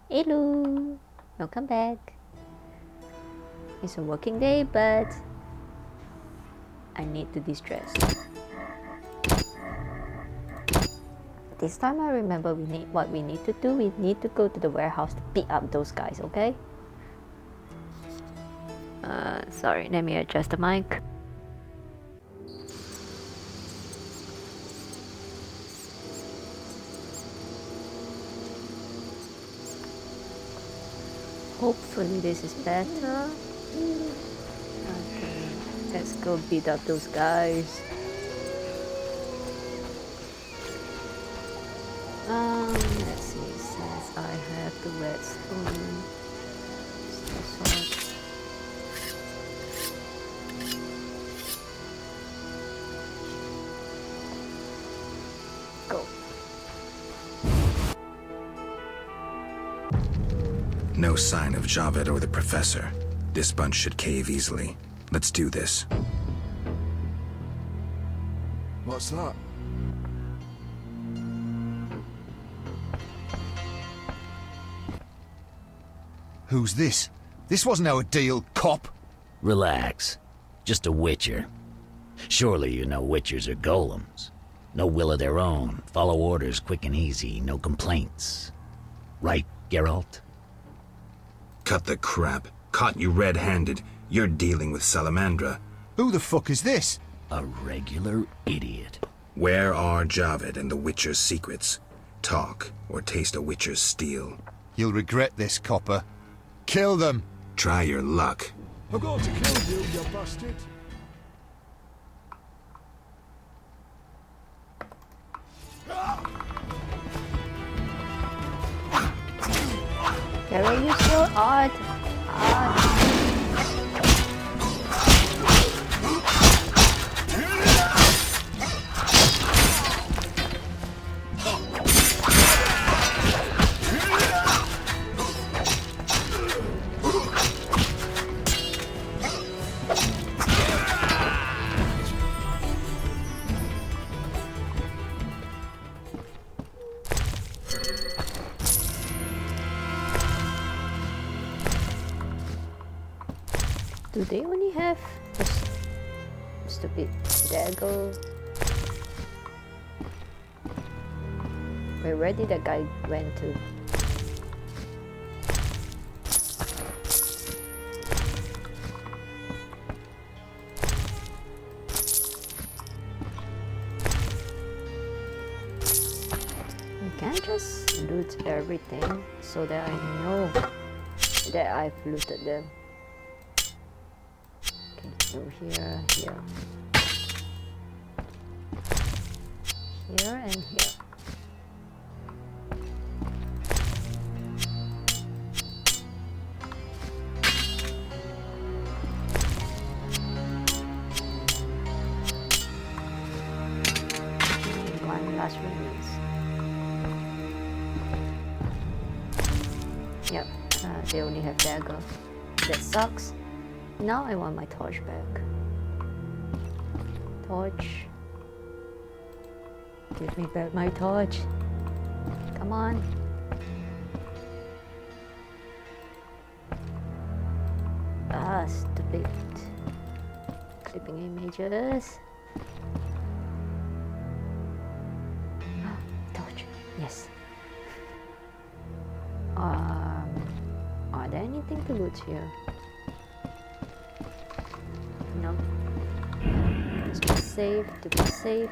Hello, welcome back. It's a working day, but I need to distress. This time I remember what we need to do. We need to go to the warehouse to beat up those guys, okay? Sorry, let me adjust the mic. Hopefully this is better. Okay, let's go beat up those guys. Let's see, since I have the redstone, go. No sign of Javed or the professor. This bunch should cave easily. Let's do this. What's that? Who's this? This wasn't our deal, cop. Relax. Just a witcher. Surely you know witchers are golems. No will of their own. Follow orders quick and easy. No complaints. Right, Geralt? Cut the crap. Caught you red-handed. You're dealing with Salamandra. Who the fuck is this? A regular idiot. Where are Javed and the Witcher's secrets? Talk, or taste a Witcher's steel. You'll regret this, copper. Kill them! Try your luck. I'm going to kill you, you bastard. Geralt, you're so odd. Do they only have a stupid dagger? Wait, where did that guy went to? You can't just loot everything so that I know that I've looted them. So here, and here. One last release. Yep, they only have dagger. That sucks. Now I want my torch back. Torch. Give me back my torch. Come on. Ah, stupid. Clipping images. Torch. Yes. Are there anything to loot here? No. Just be safe, to be safe.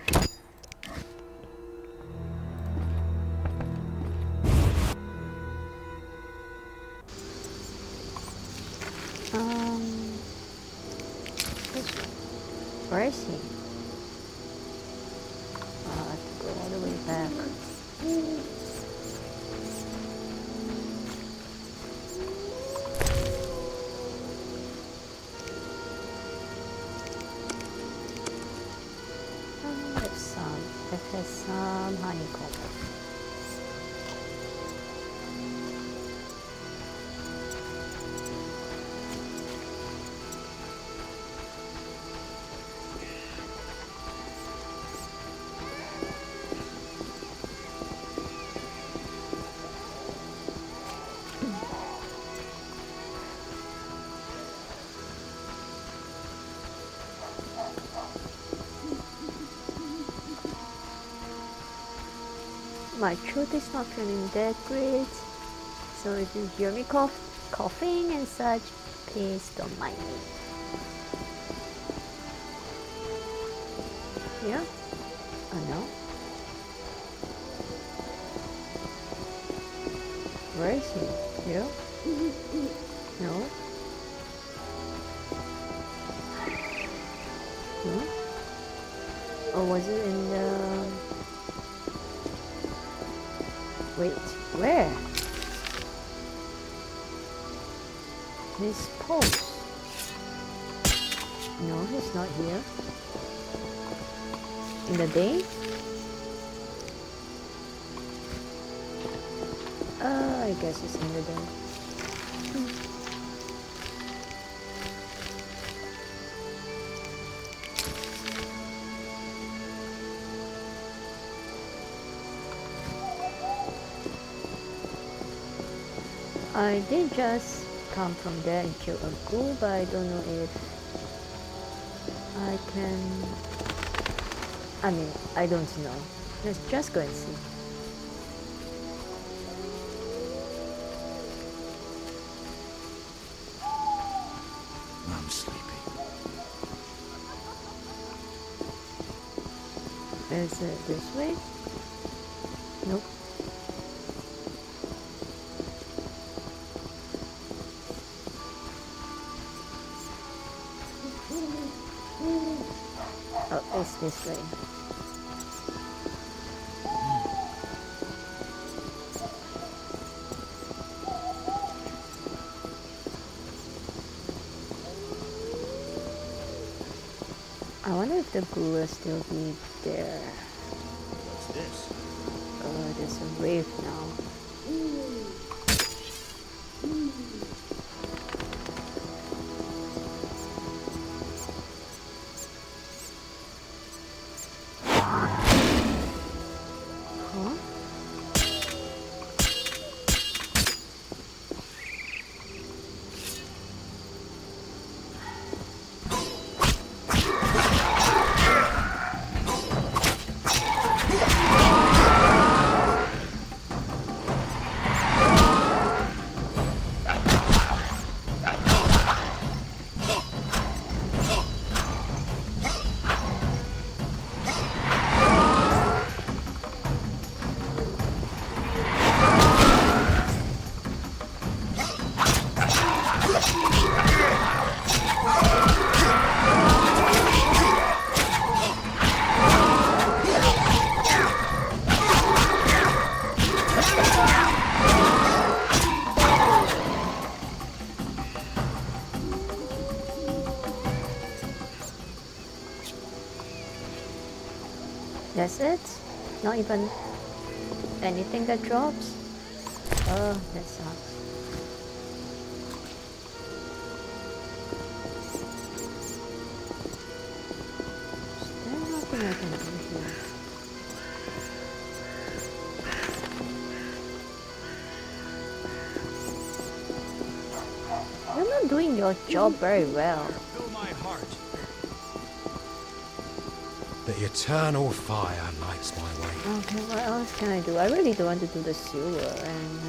Where is he? I have to go all the way back. That has some honeycomb. My throat is not feeling that great, so if you hear me coughing and such, please don't mind me. Here? Oh no. Where is he? Here? No? Hmm? Or was it in the... Wait, where? This post. No, he's not here. In the day? I guess it's in the day. I did just come from there and kill a ghoul, but I don't know if I can... I mean, I don't know. Let's just go and see. I'm sleepy. Is it this way? Nope. Oh, it's this way. I wonder if the ghoul will still be there. What's this? Oh, there's a wave now. Huh? That's it? Not even anything that drops? Oh, that sucks. Is there nothing I can do here? You're not doing your job very well. Fill my heart. The eternal fire lights my way. Okay, what else can I do? I really don't want to do the sewer and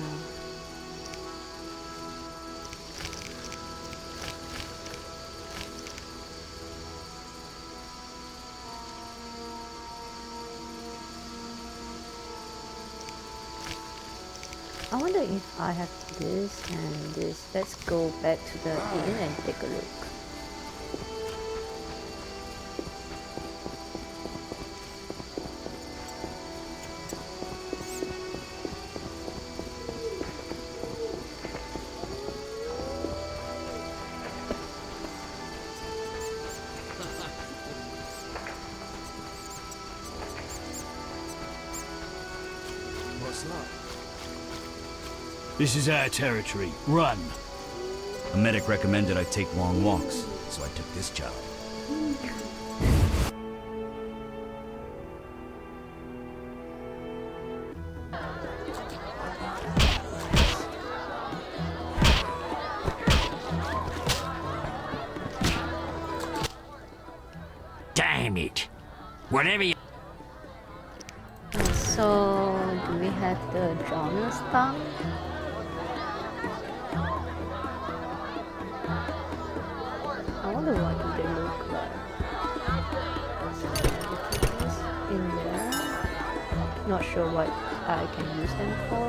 I wonder if I have this and this. Let's go back to the inn and take a look. What's that? This is our territory. Run. A medic recommended I take long walks, so I took this job. Damn it! Whatever you... So, do we have the Jonas tongue. I wonder what do they look like. In there. Not sure what I can use them for.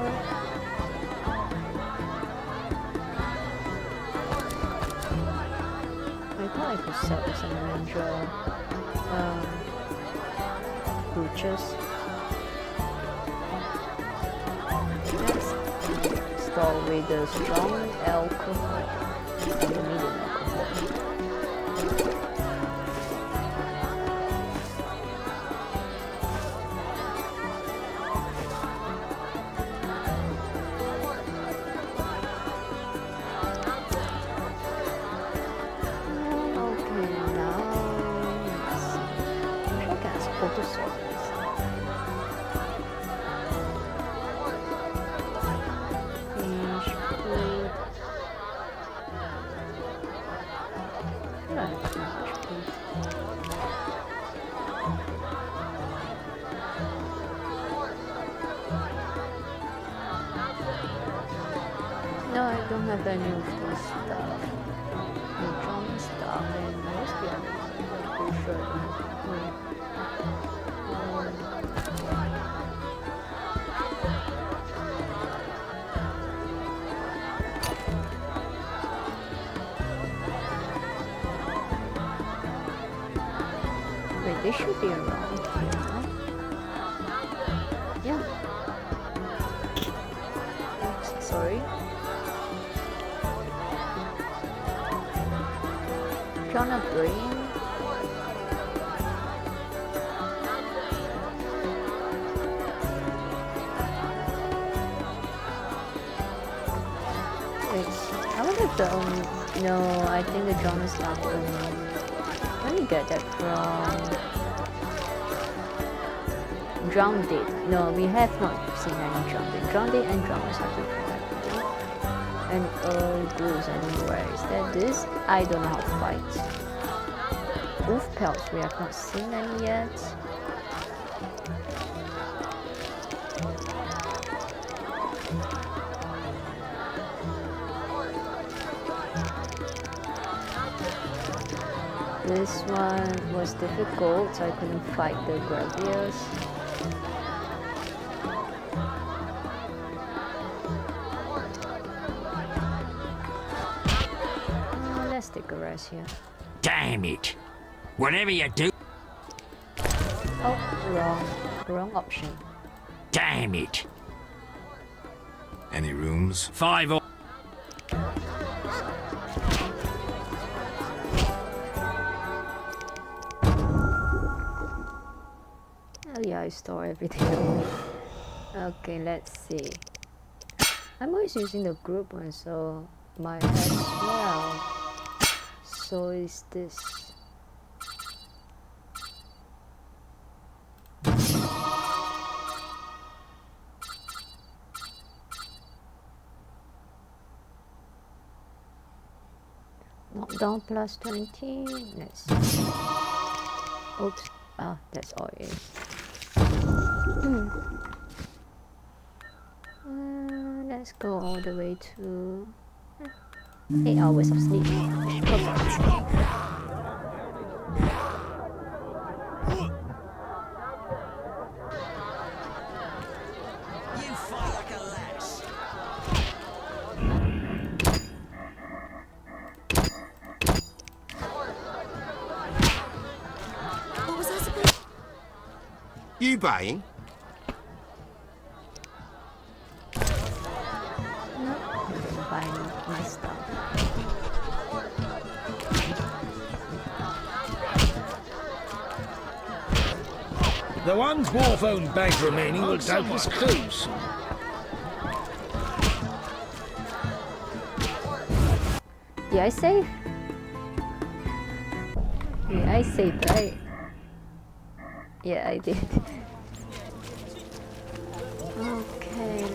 I thought I could sell some ranger butchers. Let's start with the strong alcohol and the medium alcohol. No, I don't have any of this stuff. The drum stuff and mostly I'm pretty sure I don't have Wait, they should be around here. Yeah. Oops, sorry. Jonah Brain. Wait, I wonder if the no, I think the Jonah stuff only. Let me get that from Drowned. No, we have not seen any Drowned. Drowned and Drowned are different. And blues, I don't know where is that. This, I don't know how to fight. Wolf pelts, we have not seen any yet. This one was difficult, so I couldn't fight the Graviers. Let's take a rest here. Damn it! Whatever you do... Oh, wrong option. Damn it! Any rooms? 5 or... Oh yeah, I store everything. Okay, let's see. I'm always using the group one, so might as well. So is this. Knockdown plus 20. Let's see. Oops. Ah, that's all it is. Let's go all the way to 8 hours of sleep. Perfect. You fight like a lass. What was I supposed? You baying? No, I'm buying my stuff. The one dwarf-owned bank remaining will doubtless close. Did I save? Yeah, I saved, right? Yeah, I did. Okay,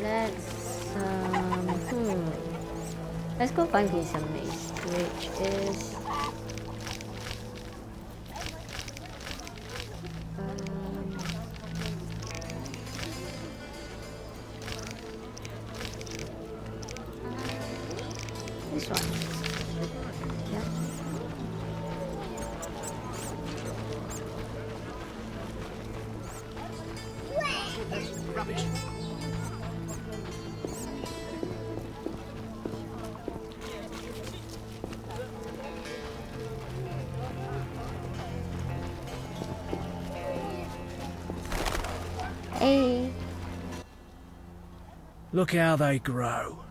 let's go find Visa Maze, which is This one. Yeah. Rubbish. Hey. Look how they grow.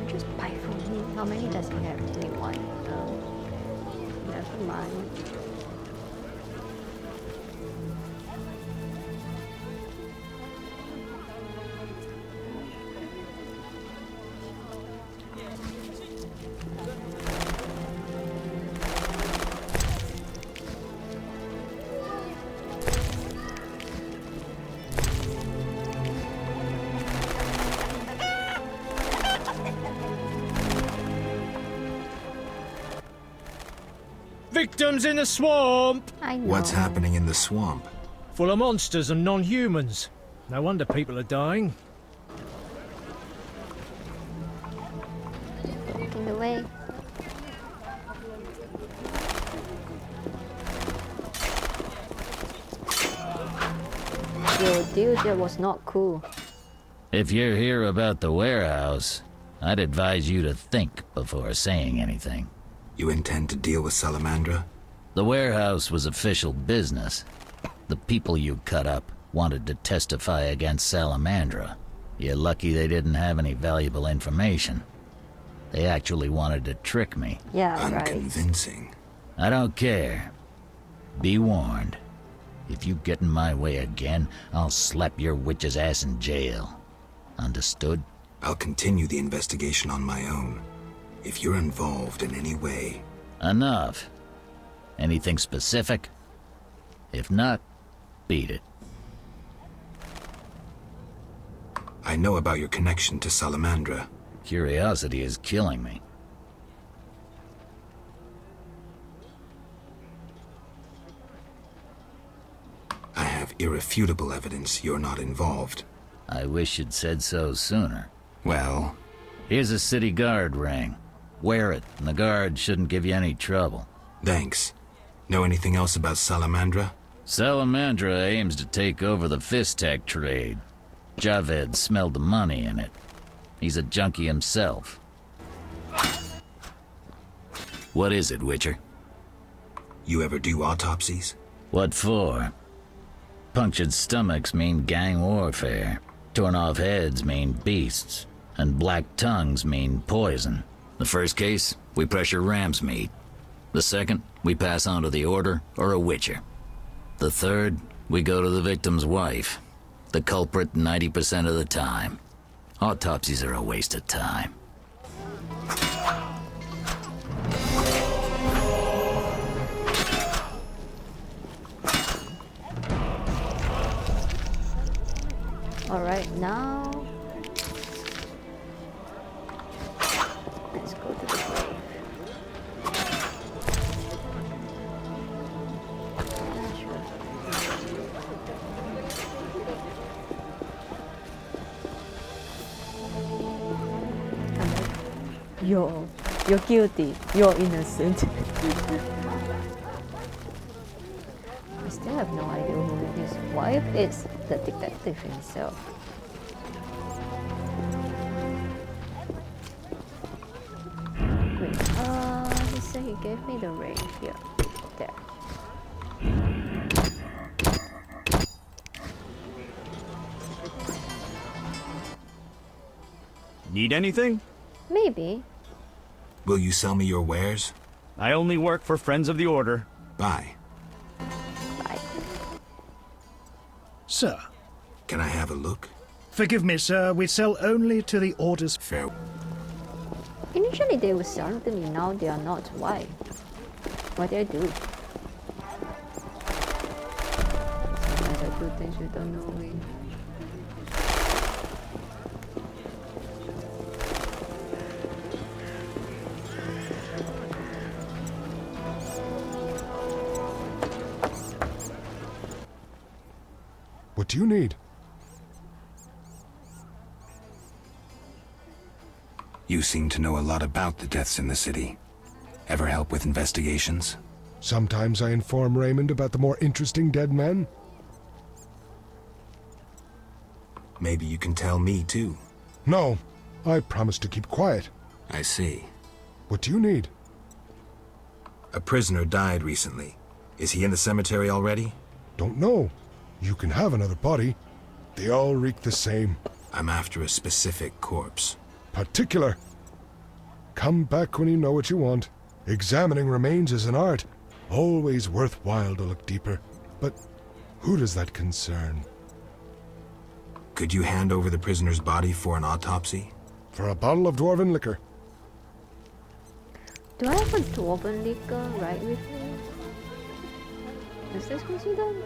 Just buy from him. How many does he have? Only one. Oh. Never mind. Victims in the swamp! I know. What's happening in the swamp? Full of monsters and non-humans. No wonder people are dying. In the way. Yo, dude, that was not cool. If you're here about the warehouse, I'd advise you to think before saying anything. You intend to deal with Salamandra? The warehouse was official business. The people you cut up wanted to testify against Salamandra. You're lucky they didn't have any valuable information. They actually wanted to trick me. Yeah, right. Unconvincing. I don't care. Be warned. If you get in my way again, I'll slap your witch's ass in jail. Understood? I'll continue the investigation on my own. If you're involved in any way... Enough. Anything specific? If not, beat it. I know about your connection to Salamandra. Curiosity is killing me. I have irrefutable evidence you're not involved. I wish you'd said so sooner. Well, Here's a city guard ring. Wear it, and the guard shouldn't give you any trouble. thanks. Know anything else about Salamandra? Salamandra aims to take over the Fistak trade. Javed smelled the money in it. He's a junkie himself. What is it, Witcher? You ever do autopsies? What for? Punctured stomachs mean gang warfare. Torn off heads mean beasts. And black tongues mean poison. The first case, we pressure Ramsmeat. The second, we pass on to the Order or a Witcher. The third, we go to the victim's wife. The culprit 90% of the time. Autopsies are a waste of time. Alright, now let's go to the grave. Yeah, sure. You're guilty. You're innocent. I still have no idea who his wife is. The detective himself. Great. He said he gave me the ring here. There. Need anything? Maybe. Will you sell me your wares? I only work for Friends of the Order. Bye. Bye. Sir, Can I have a look? forgive me, sir. We sell only to the Order's... Fair. Initially they were selling to me, now they are not. Why? What did I do? Sometimes I do things you don't know me. What do you need? You seem to know a lot about the deaths in the city. Ever help with investigations? Sometimes I inform Raymond about the more interesting dead men. Maybe you can tell me, too. No, I promise to keep quiet. I see. What do you need? A prisoner died recently. Is he in the cemetery already? Don't know. You can have another body. They all reek the same. I'm after a specific corpse. Particular. Come back when you know what you want. Examining remains is an art. Always worthwhile to look deeper. But who does that concern? Could you hand over the prisoner's body for an autopsy? For a bottle of dwarven liquor. Do I have a dwarven liquor right with me? Is this considered?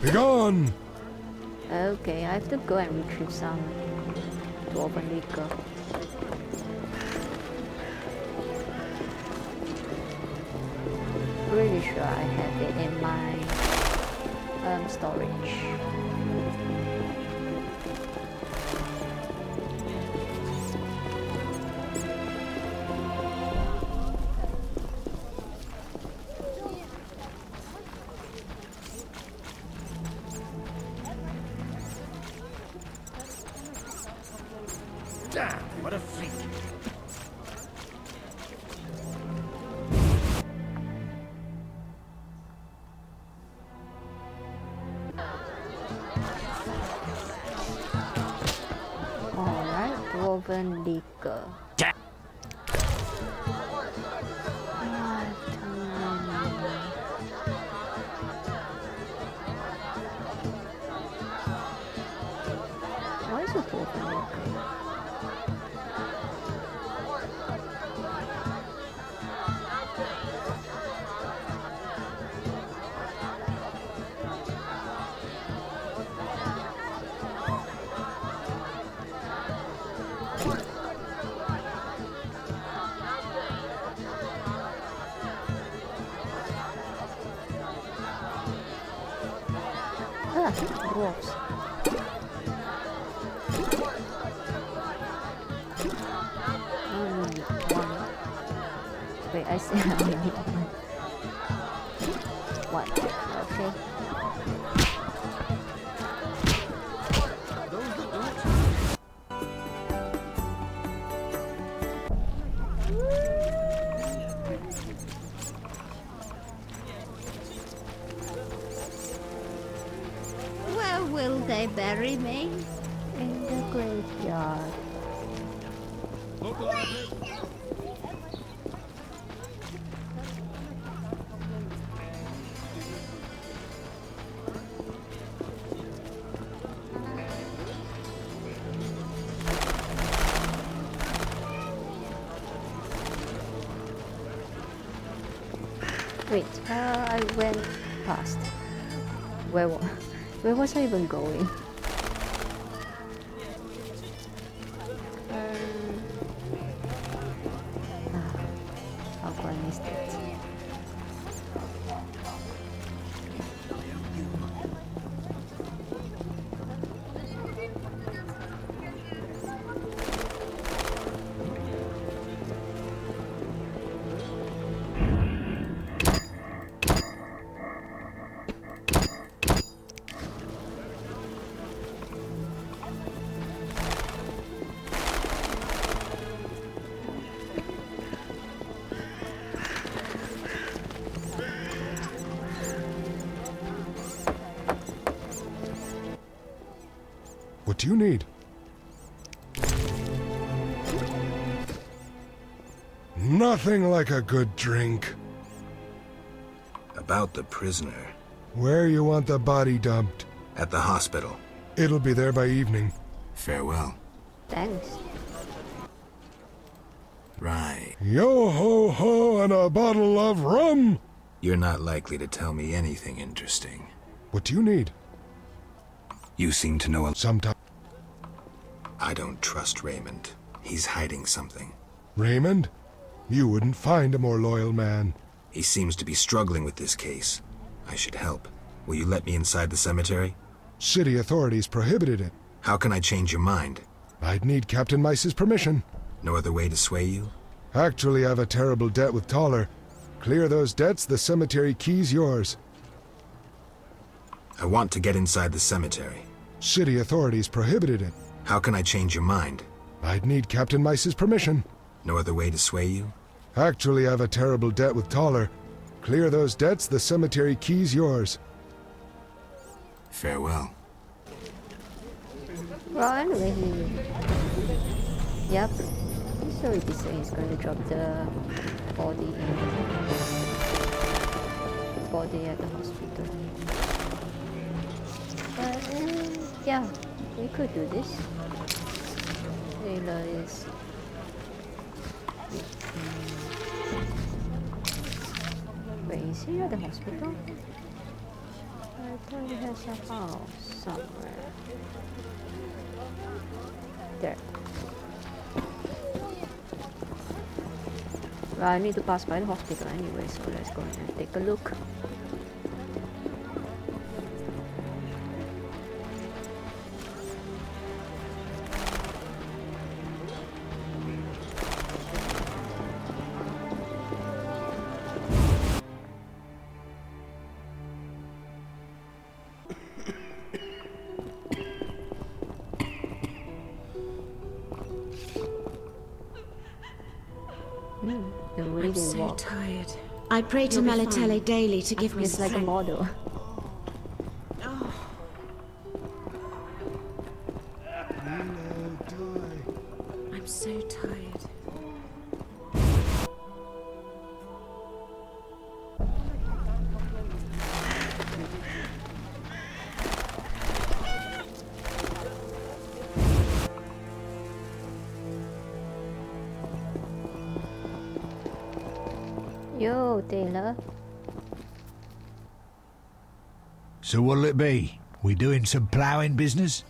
Begone! Okay, I have to go and retrieve some dwarven liquor. Pretty sure I have it in my storage. Damn, what a freak. Alright, dwarven liquor. What is a dwarven liquor? Dwarves. Only one. Wait, I say I only need one. Okay. Where will they bury me? In the graveyard. Wait, I went past. Where was I even going? How could I miss it? What do you need? Nothing like a good drink. About the prisoner. Where you want the body dumped? At the hospital. It'll be there by evening. Farewell. Thanks. Right. Yo ho ho and a bottle of rum! You're not likely to tell me anything interesting. What do you need? You seem to know Sometimes. I don't trust Raymond. He's hiding something. Raymond? You wouldn't find a more loyal man. He seems to be struggling with this case. I should help. Will you let me inside the cemetery? City authorities prohibited it. How can I change your mind? I'd need Captain Mice's permission. No other way to sway you? Actually, I've a terrible debt with Toller. Clear those debts, the cemetery key's yours. I want to get inside the cemetery. City authorities prohibited it. How can I change your mind? I'd need Captain Mice's permission. No other way to sway you? Actually, I've a terrible debt with Toller. Clear those debts, the cemetery key's yours. Farewell. Well, anyway, Yep. So he said he's going to drop the body at the hospital. But, yeah, we could do this. Taylor is... Wait, is he at the hospital? I thought he has a house somewhere. There. Well, I need to pass by the hospital anyway, so let's go and take a look. I'm so tired. I pray to Melitele daily to give me strength. It's like a model. I'm so tired. Yo, Taylor. So what'll it be? We doing some ploughing business?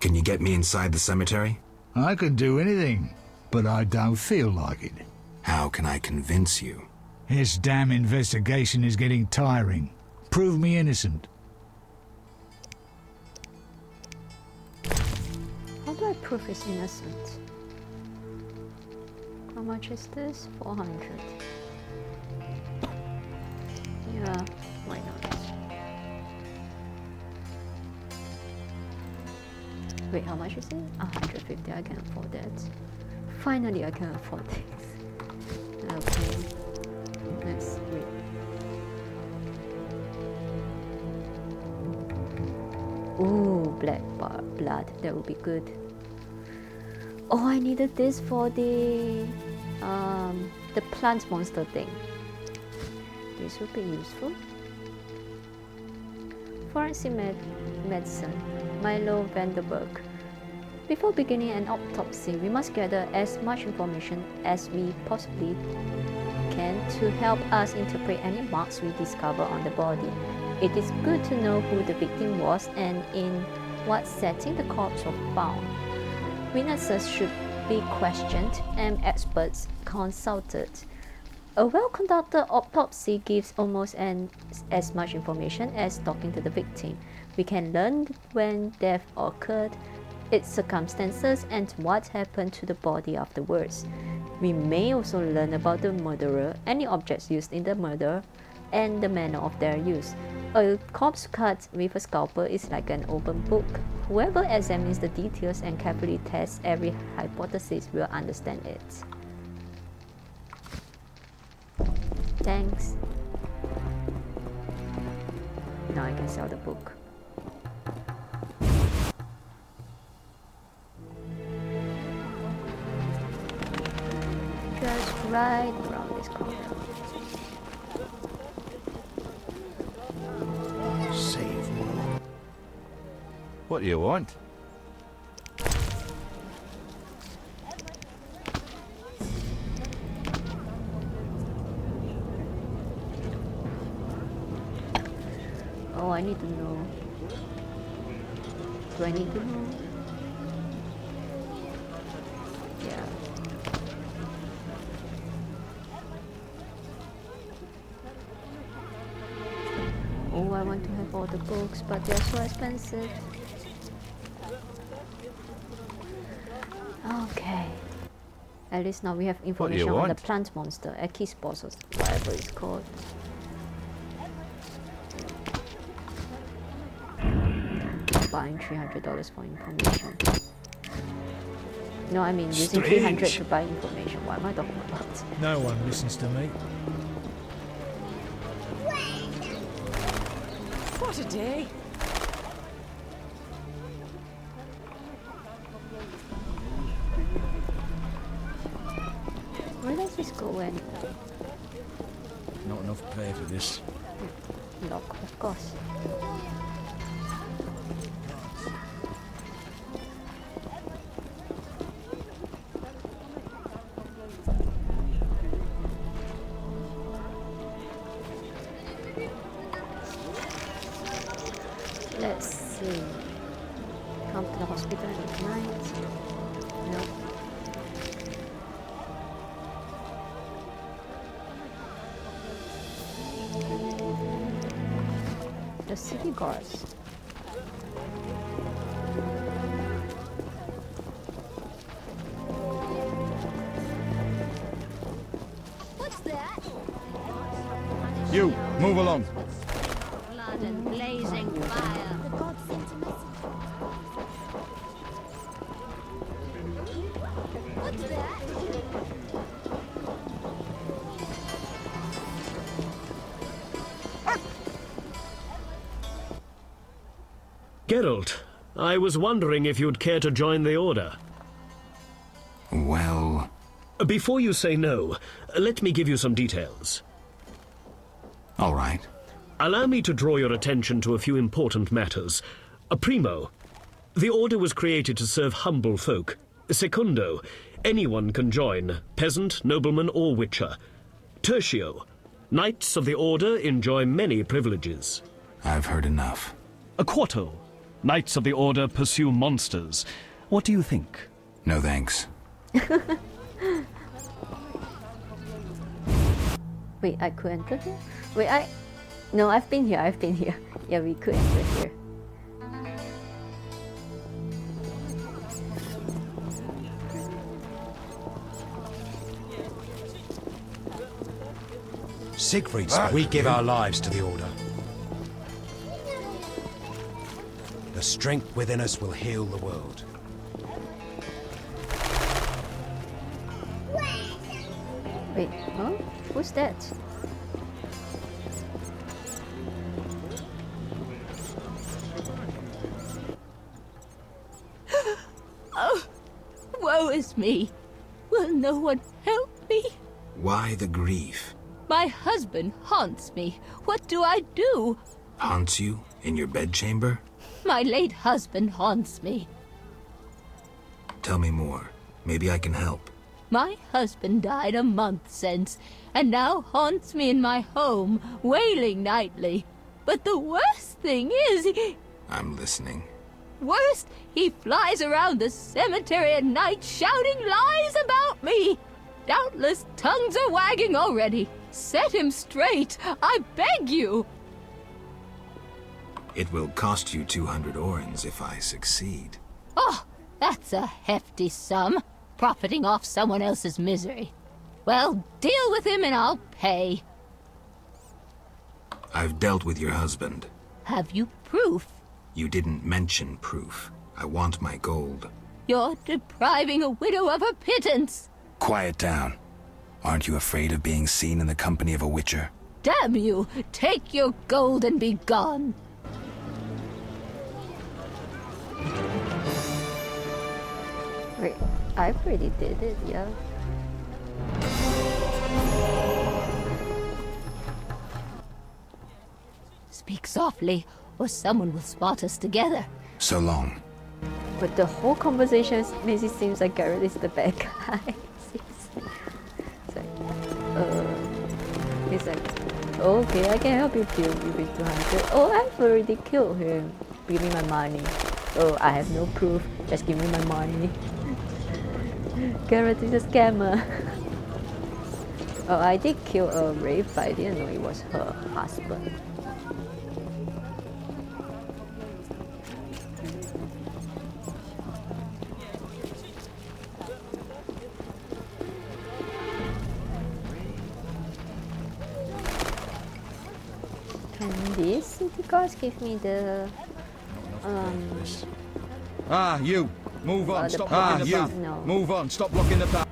Can you get me inside the cemetery? I can do anything, but I don't feel like it. How can I convince you? This damn investigation is getting tiring. Prove me innocent. How do I prove he's innocent? How much is this? 400. Yeah, why not? Wait, how much is it? 150, I can afford that. Finally, I can afford this. Okay, let's read. Ooh, black blood, that would be good. Oh, I needed this for the plant monster thing. This would be useful. Forensic medicine, Milo Vanderberg. Before beginning an autopsy, we must gather as much information as we possibly can to help us interpret any marks we discover on the body. It is good to know who the victim was and in what setting the corpse was found. Witnesses should be questioned and experts consulted. A well-conducted autopsy gives almost as much information as talking to the victim. We can learn when death occurred, its circumstances, and what happened to the body afterwards. We may also learn about the murderer, any objects used in the murder, and the manner of their use. A corpse cut with a scalpel is like an open book. Whoever examines the details and carefully tests every hypothesis will understand it. Thanks. Now I can sell the book. Just right around this corner. Save more. What do you want? Oh, I need to know. Do I need to know? Yeah. Oh, I want to have all the books, but they're so expensive. Okay. At least now we have information on the plant monster, Enchinops or whatever it's called. Buying $300 for information. No, I mean using $300 to buy information. What am I talking about? No one listens to me. What a day! Where does this go in? Not enough pay for this. Lock, of course. Let's see. Come to the hospital at night. Nope. The city guards. What's that? You, move along. Blood and blazing fire. The gods sent a message. What's that? Geralt, I was wondering if you'd care to join the Order. Well... Before you say no, let me give you some details. All right. Allow me to draw your attention to a few important matters. Primo, the Order was created to serve humble folk. Secundo, anyone can join, peasant, nobleman or witcher. Tertio, Knights of the Order enjoy many privileges. I've heard enough. Quarto, Knights of the Order pursue monsters. What do you think? No thanks. Wait, I could enter here? Wait, No, I've been here. Yeah, we could enter here. Siegfried, we give our lives to the Order. The strength within us will heal the world. Wait, huh? Who's that? Oh, woe is me. Will no one help me? Why the grief? My husband haunts me. What do I do? Haunts you? In your bedchamber? My late husband haunts me. Tell me more. Maybe I can help. My husband died a month since, and now haunts me in my home, wailing nightly. But the worst thing is, I'm listening. worst, he flies around the cemetery at night shouting lies about me. Doubtless tongues are wagging already. Set him straight, I beg you. It will cost you 200 orens if I succeed. Oh, that's a hefty sum, profiting off someone else's misery. Well, deal with him and I'll pay. I've dealt with your husband. Have you proof? You didn't mention proof. I want my gold. You're depriving a widow of her pittance. Quiet down. Aren't you afraid of being seen in the company of a witcher? Damn you! Take your gold and be gone. Wait, I already did it, yeah. Speak softly, or someone will spot us together. So long. But the whole conversation makes it seem like Geralt is the bad guy. He's like, okay, I can help you kill me with 200. Oh, I've already killed him. Give me my money. Oh, I have no proof. Just give me my money. Geralt is a scammer. Oh, I did kill a Wraith, but I didn't know it was her husband. Can these city guards give me the you! Move on, the stop blocking the path. No. Move on, stop blocking the path.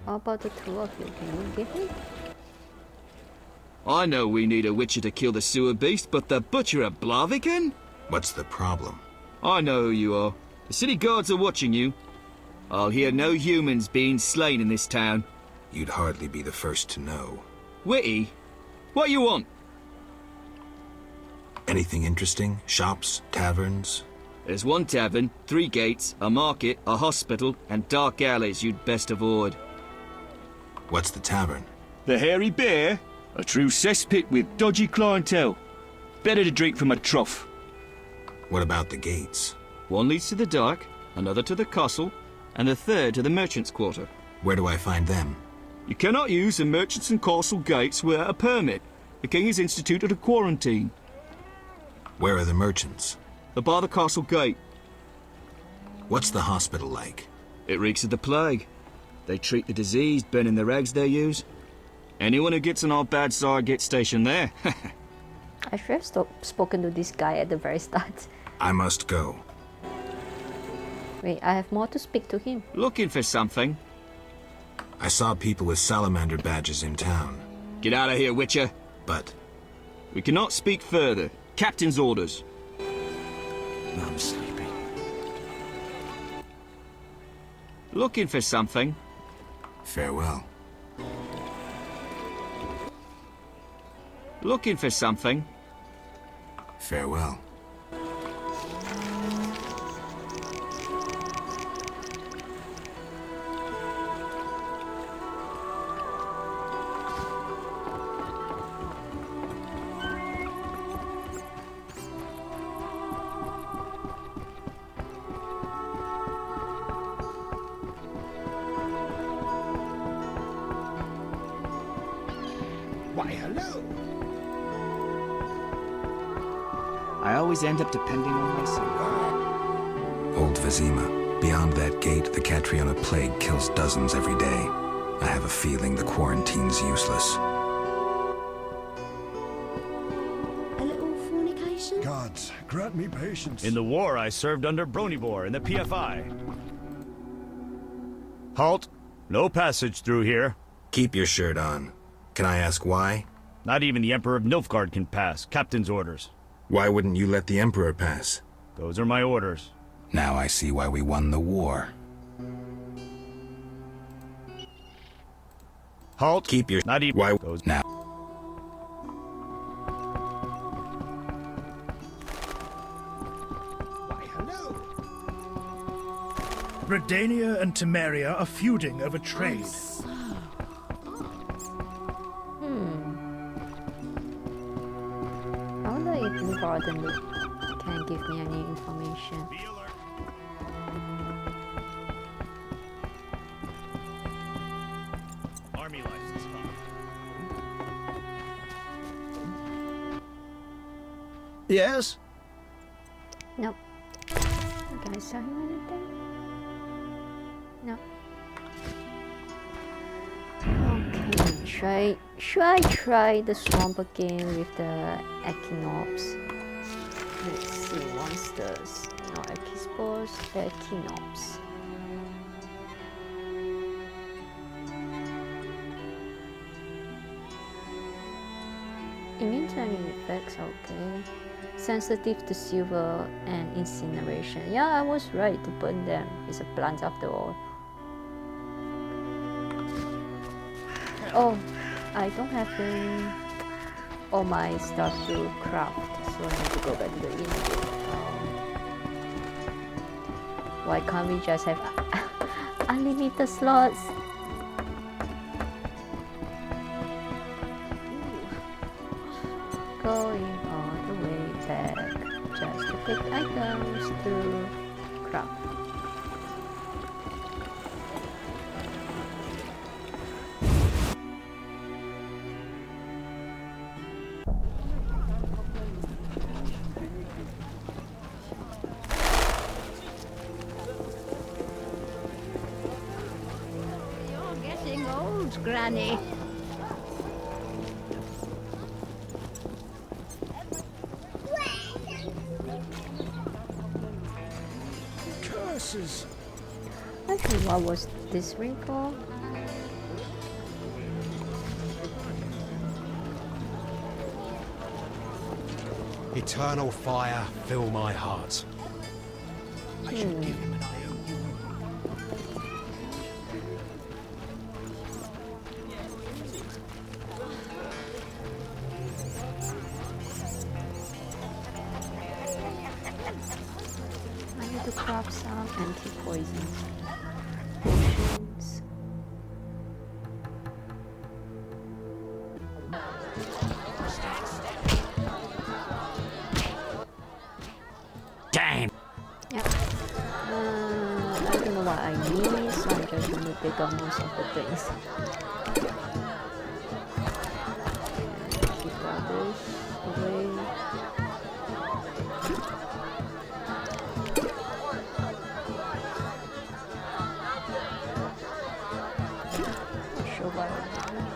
How about the two of you? Can you give me? I know we need a witcher to kill the sewer beast, but the butcher of Blaviken? What's the problem? I know who you are. The city guards are watching you. I'll hear no humans being slain in this town. You'd hardly be the first to know. Witty? What you want? Anything interesting? Shops? Taverns? There's one tavern, 3 gates, a market, a hospital, and dark alleys you'd best avoid. What's the tavern? The Hairy Bear? A true cesspit with dodgy clientele. Better to drink from a trough. What about the gates? One leads to the dock, another to the castle, and the third to the merchant's quarter. Where do I find them? You cannot use the merchants and castle gates without a permit. The king has instituted a quarantine. Where are the merchants? By the castle gate. What's the hospital like? It reeks of the plague. They treat the diseased, burning the rags they use. Anyone who gets on our bad side gets stationed there. I should have spoken to this guy at the very start. I must go. Wait, I have more to speak to him. Looking for something? I saw people with salamander badges in town. Get out of here, Witcher. But... we cannot speak further. Captain's orders. I'm sleeping. Looking for something? Farewell. Looking for something? Farewell. Why, hello! I always end up depending on myself. Old Vizima. Beyond that gate, the Catriona plague kills dozens every day. I have a feeling the quarantine's useless. A little fornication? Gods, grant me patience. In the war, I served under Bronibor in the PFI. Halt! No passage through here. Keep your shirt on. Can I ask why? Not even the Emperor of Nilfgaard can pass. Captain's orders. Why wouldn't you let the Emperor pass? Those are my orders. Now I see why we won the war. Halt! Keep your... Not even... Why... Those... Now... Why, hello! Redania and Temeria are feuding over trade. I wonder if Newgarden can give me any information. Army license. Yes? Nope. Can I sell him anything? No. Okay, should I try the swamp again with the Enchinops? Let's see, monsters. No Echispores, Enchinops. Immune to any effects, okay. Sensitive to silver and incineration. Yeah, I was right to burn them. It's a plant after all. Oh, I don't have all my stuff to craft, so I need to go back to the inn. Why can't we just have unlimited slots? Going all the way back just to pick items to craft. You're getting old, Granny. horses. Actually, what was this ring called? Eternal fire, fill my heart. I should give him an IOU. I need to craft some anti-poison potions. Damn! Yeah. I don't know what I need, so I'm just going to pick up most of the things. And keep all this away. Not sure what I need.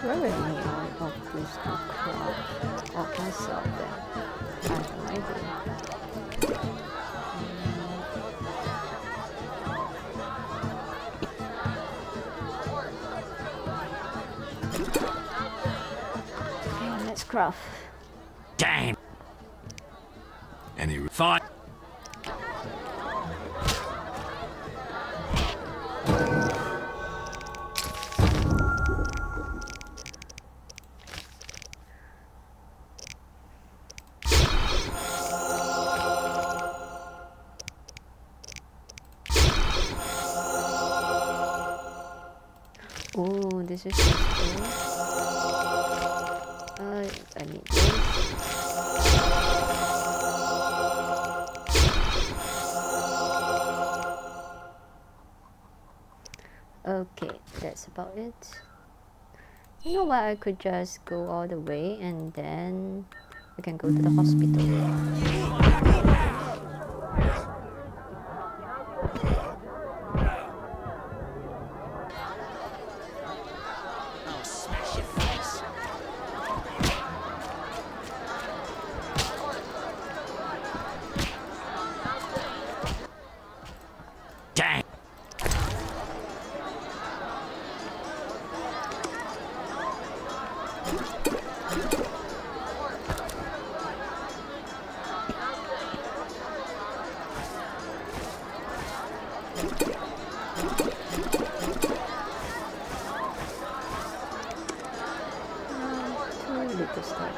Do I really need all of this to craft? Or can I sell them? I have no idea. Okay, let's craft. Damn! Any Fine. Oh, this is useful. I need this. Okay, that's about it. You know what? I could just go all the way and then we can go to the hospital. Damn! Too little stuff.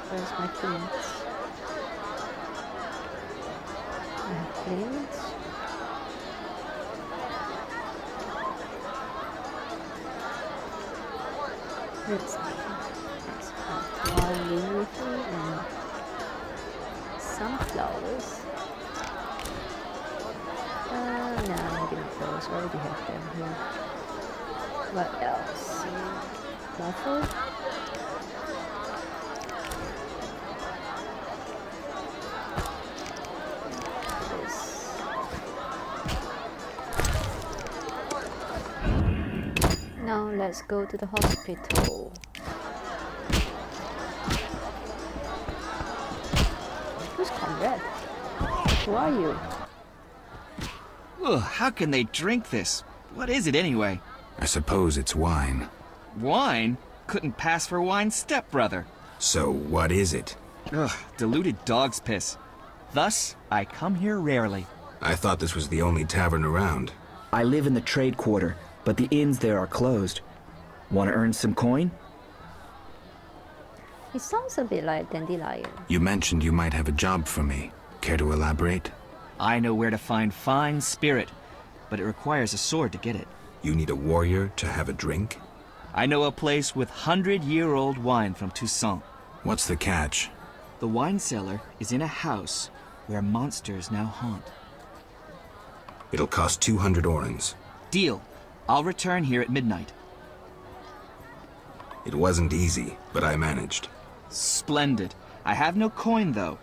Where's my flint? I have flint. Let's have one wing with me and some flowers. No, I'm giving flowers. I already have them here. What else? More food? Now let's go to the hospital. Who's Conrad? Who are you? Ugh, how can they drink this? What is it anyway? I suppose it's wine. Wine? Couldn't pass for wine, stepbrother. So what is it? Ugh, diluted dog's piss. Thus, I come here rarely. I thought this was the only tavern around. I live in the trade quarter, but the inns there are closed. Want to earn some coin? It sounds a bit like Dandelion. You mentioned you might have a job for me. Care to elaborate? I know where to find fine spirit, but it requires a sword to get it. You need a warrior to have a drink? I know a place with 100-year-old wine from Toussaint. What's the catch? The wine cellar is in a house where monsters now haunt. It'll cost 200 orens. Deal. I'll return here at midnight. It wasn't easy, but I managed. Splendid. I have no coin, though.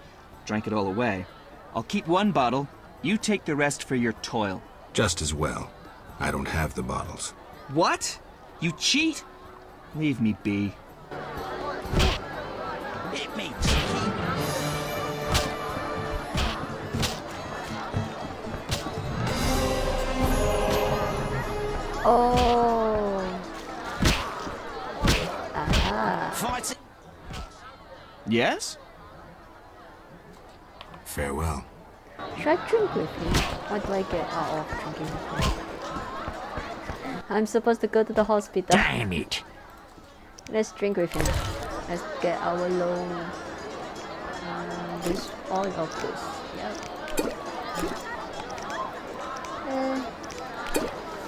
Drank it all away. I'll keep one bottle. You take the rest for your toil. Just as well. I don't have the bottles. What? You cheat? Leave me be. It means Oh. Aha. fight. Yes? Farewell. Should I drink with him? What do I get out of drinking with him? I'm supposed to go to the hospital. Damn it! Let's drink with him. Let's get our loan. This all of this. Yep.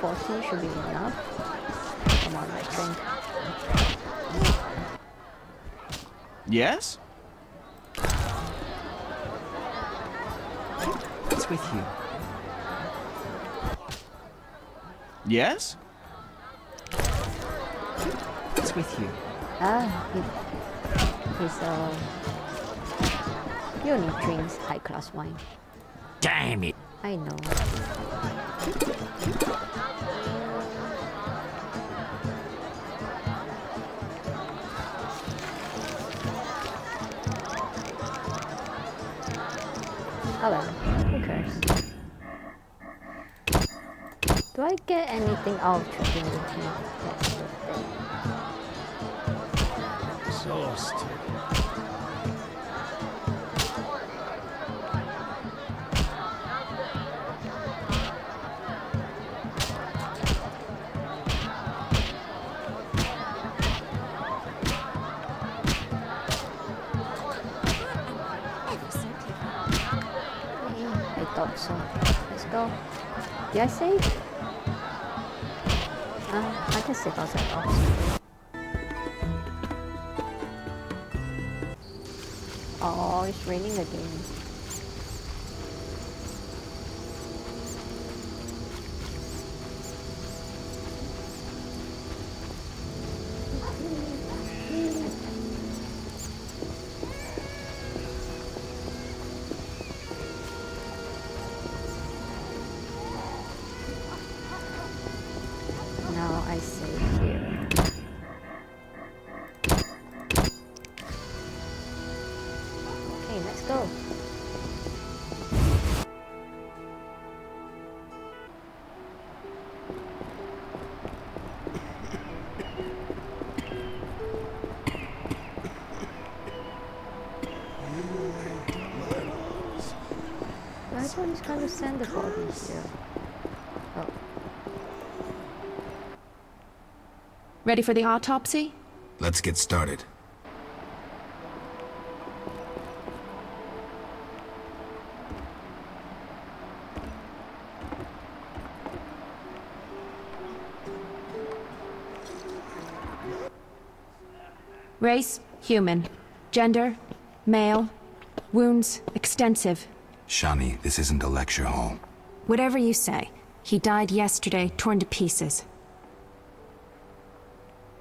40 should be enough. Come on, let's drink. Yes? It's with you. Yes? It's with you. He only drinks high class wine. Damn it! I know. Oh well, who cares? Do I get anything out of drinking with him? That's the thing. Exhausted. I thought so. Let's go. Did I save? I can save outside also. Oh, it's raining again. Now I save here. Okay, let's go. Why do these kind of send the bodies here? Oh. Ready for the autopsy? Let's get started. Race, human. Gender, male. Wounds, extensive. Shani, this isn't a lecture hall. Whatever you say. He died yesterday, torn to pieces.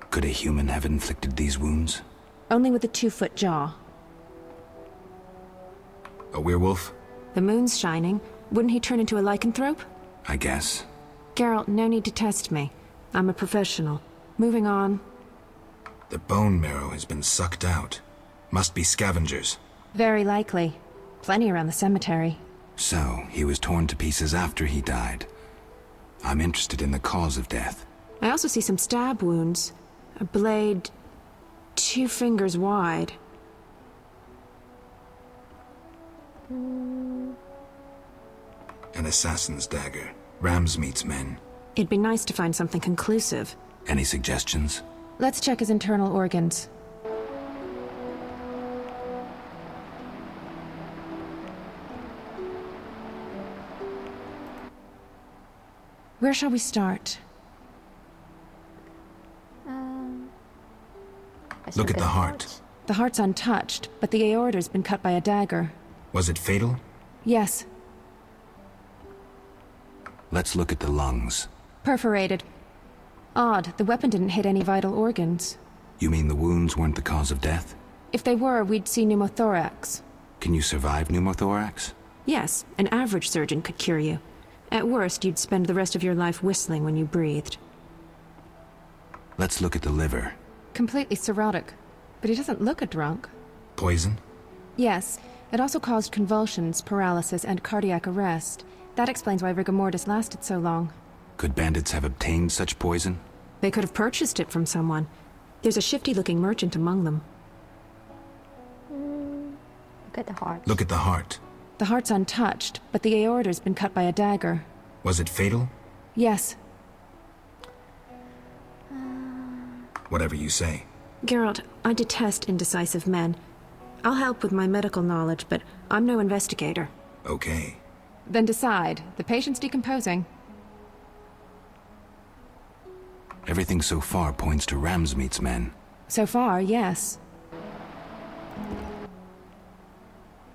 Could a human have inflicted these wounds? Only with a 2-foot jaw. A werewolf? The moon's shining. Wouldn't he turn into a lycanthrope? I guess. Geralt, no need to test me. I'm a professional. Moving on. The bone marrow has been sucked out. Must be scavengers. Very likely. Plenty around the cemetery. So, he was torn to pieces after he died. I'm interested in the cause of death. I also see some stab wounds. A blade 2 fingers wide. An assassin's dagger. Ramsmeat's men. It'd be nice to find something conclusive. Any suggestions? Let's check his internal organs. Where shall we start? Look at the heart. The heart's untouched, but the aorta's been cut by a dagger. Was it fatal? Yes. Let's look at the lungs. Perforated. Odd, the weapon didn't hit any vital organs. You mean the wounds weren't the cause of death? If they were, we'd see pneumothorax. Can you survive pneumothorax? Yes, an average surgeon could cure you. At worst, you'd spend the rest of your life whistling when you breathed. Let's look at the liver. Completely cirrhotic. But he doesn't look a drunk. Poison? Yes. It also caused convulsions, paralysis, and cardiac arrest. That explains why rigor mortis lasted so long. Could bandits have obtained such poison? They could have purchased it from someone. There's a shifty-looking merchant among them. Look at the heart. Look at the heart. The heart's untouched, but the aorta's been cut by a dagger. Was it fatal? Yes. Whatever you say. Geralt, I detest indecisive men. I'll help with my medical knowledge, but I'm no investigator. Okay. Then decide. The patient's decomposing. Everything so far points to Ramsmeat's men. So far, yes.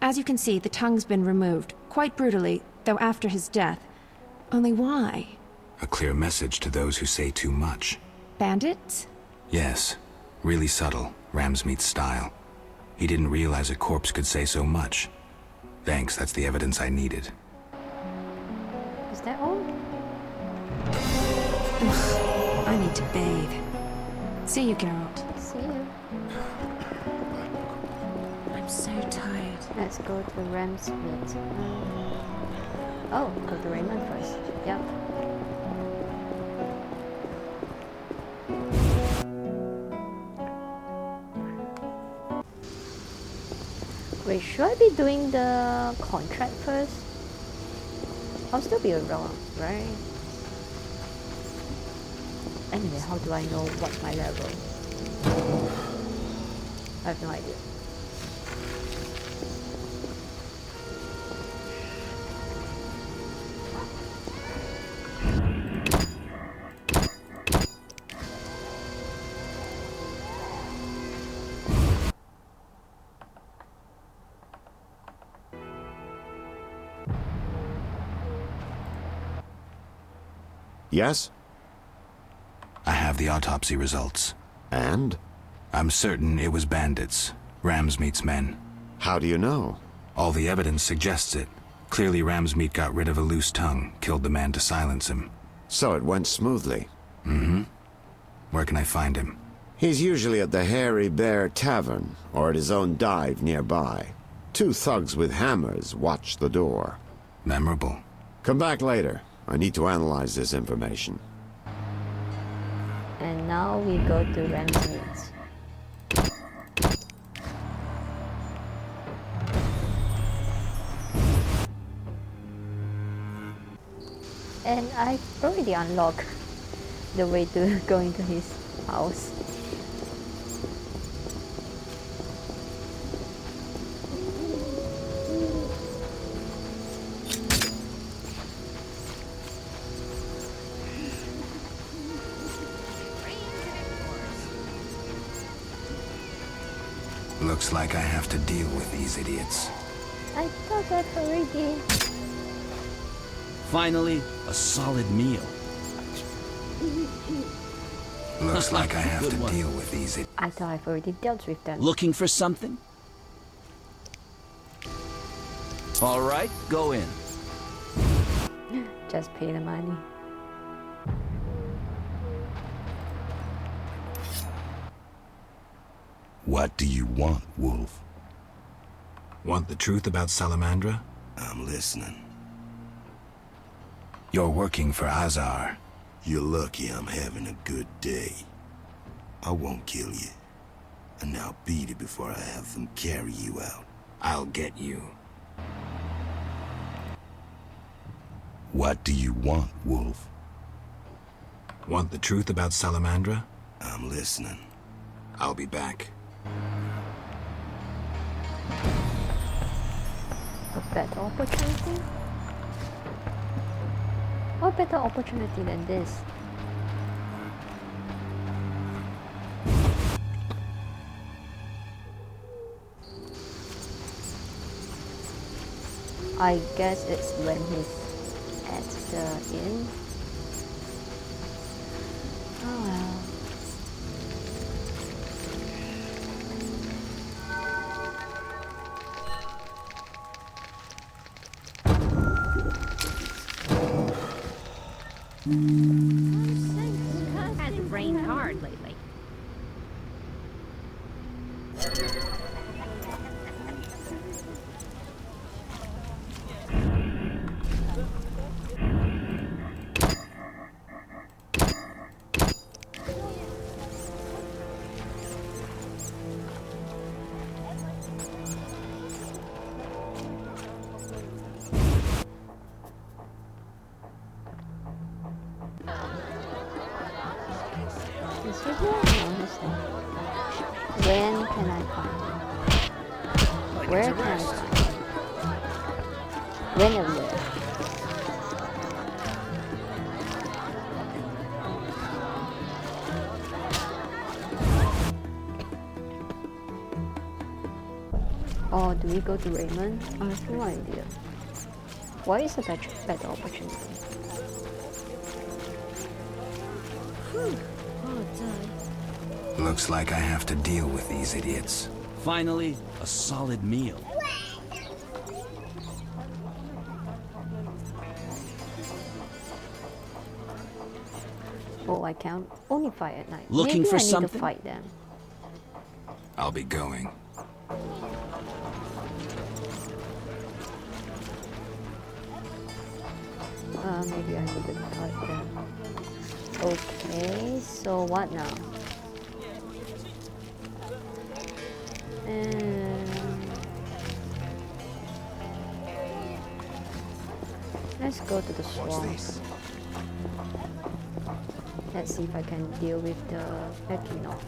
As you can see, the tongue's been removed, quite brutally, though after his death. Only why? A clear message to those who say too much. Bandits? Yes. Really subtle, Ramsmeat's style. He didn't realize a corpse could say so much. Thanks, that's the evidence I needed. Is that all? I need to bathe. See you, Geralt. See you. I'm so tired. Let's go to Ramsmeat. Oh, go to Raymond first. Yep. Wait, should I be doing the contract first? I'll still be around, right? Anyway, how do I know what's my level? I have no idea. Yes? I have the autopsy results. And? I'm certain it was bandits. Ramsmeat's men. How do you know? All the evidence suggests it. Clearly Ramsmeat got rid of a loose tongue, killed the man to silence him. So it went smoothly? Mm-hmm. Where can I find him? He's usually at the Hairy Bear Tavern, or at his own dive nearby. 2 thugs with hammers watch the door. Memorable. Come back later. I need to analyze this information. And now we go to Ramsmeat. And I've already unlocked the way to go into his house. Looks like I have to deal with these idiots. I thought I've already... Finally, a solid meal. Looks like I have Good to one. deal with these idiots. I thought I've already dealt with them. Looking for something? All right, go in. Just pay the money. What do you want, Wolf? Want the truth about Salamandra? I'm listening. You're working for Azar. You're lucky I'm having a good day. I won't kill you. And now beat it before I have them carry you out. I'll get you. What do you want, Wolf? Want the truth about Salamandra? I'm listening. I'll be back. A better opportunity? What better opportunity than this? I guess it's when he's at the inn. Oh well. Hasn't rained hard lately. Is he here? No, he's not. When can I find him? Where can I find him? When and where? Oh, do we go to Raymond? I have no idea. Why is a better opportunity? Looks like I have to deal with these idiots. Finally, a solid meal. Oh, I can only fight at night. Looking Maybe for I need something? to fight them. I'll be going. Maybe I need to fight them. Okay, so what now? Let's go to the swamp. Let's see if I can deal with the Enchinops.